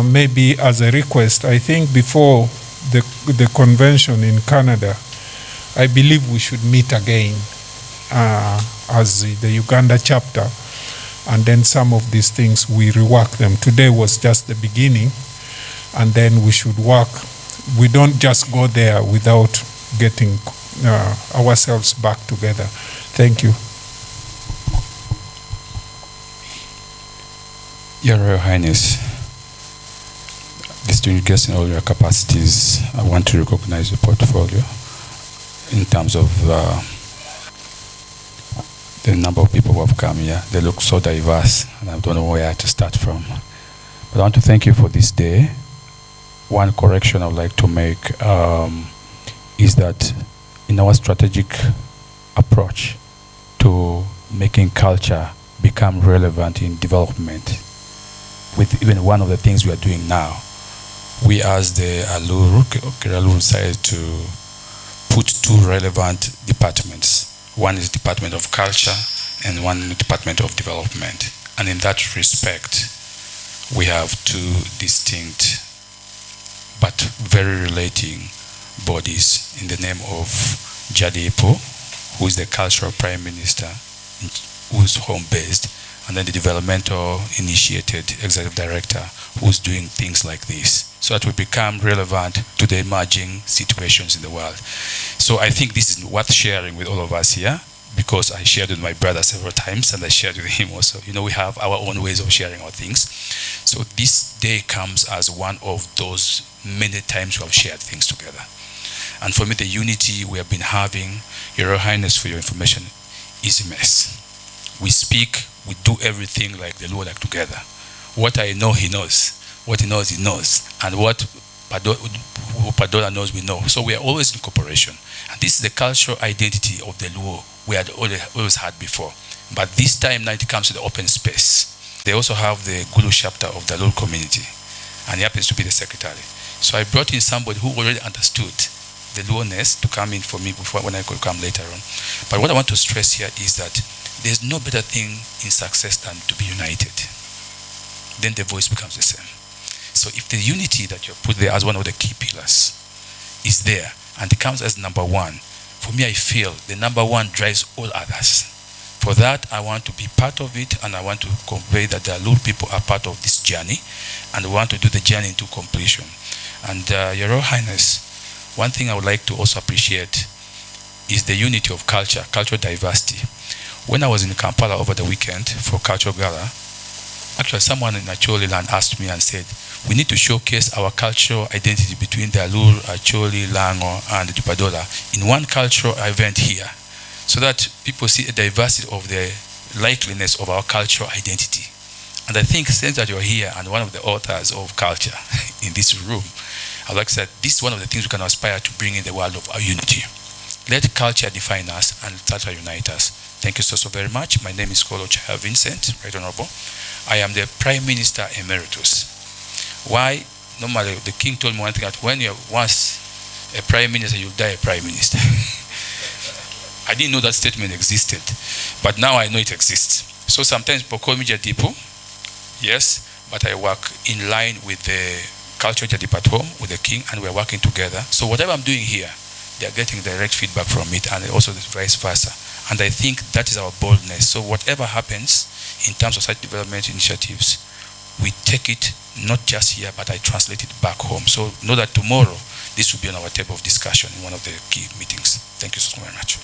maybe as a request, I think before the convention in Canada, I believe we should meet again as the Uganda chapter, and then some of these things we rework them. Today was just the beginning, and then we should work. We don't just go there without getting ourselves back together. Thank you. Your Royal Highness, distinguished guests in all your capacities, I want to recognize your portfolio in terms of the number of people who have come here. They look so diverse, and I don't know where to start from. But I want to thank you for this day. One correction I would like to make is that in our strategic approach to making culture become relevant in development, with even one of the things we are doing now, we as the Alur decided to put two relevant departments. One is Department of Culture and one Department of Development. And in that respect, we have two distinct but very relating bodies in the name of Jadipo, who is the Cultural Prime Minister, who is home-based, and then the Developmental Initiated Executive Director, who's doing things like this, so that we become relevant to the emerging situations in the world. So I think this is worth sharing with all of us here, because I shared with my brother several times, and I shared with him also. You know, we have our own ways of sharing our things. So this day comes as one of those many times we have shared things together. And for me, the unity we have been having, Your Royal Highness, for your information, is immense. We speak, we do everything like the Lord, like together. What I know, he knows. What he knows, he knows. And what Padola knows, we know. So we are always in cooperation. And this is the cultural identity of the Luo we had always had before. But this time now it comes to the open space. They also have the Gulu chapter of the Alur community, and he happens to be the secretary. So I brought in somebody who already understood the Luoness to come in for me before, when I could come later on. But what I want to stress here is that there's no better thing in success than to be united. Then the voice becomes the same. So if the unity that you put there as one of the key pillars is there, and it comes as number one, for me I feel the number one drives all others. For that, I want to be part of it, and I want to convey that the Alur people are part of this journey, and we want to do the journey into completion. And Your Royal Highness, one thing I would like to also appreciate is the unity of culture, cultural diversity. When I was in Kampala over the weekend for Cultural Gala, actually someone in Acholi land asked me and said, we need to showcase our cultural identity between the Alur, Acholi, Lango, and the Dupadola in one cultural event here, so that people see a diversity of the likeliness of our cultural identity. And I think since that you're here and one of the authors of culture in this room, I'd like to say this is one of the things we can aspire to bring in the world of our unity. Let culture define us and culture unite us. Thank you so very much. My name is Kolo Chaya Vincent, Right Honorable. I am the Prime Minister Emeritus. Why? Normally, the king told me one thing, that when you're once a Prime Minister, you'll die a Prime Minister. I didn't know that statement existed, but now I know it exists. So sometimes people call me Jadipo, yes, but I work in line with the culture Jadipo at home, with the king, and we're working together. So whatever I'm doing here, they're getting direct feedback from it, and also vice versa. And I think that is our boldness. So whatever happens in terms of such development initiatives, we take it not just here, but I translate it back home. So know that tomorrow, this will be on our table of discussion in one of the key meetings. Thank you so very much.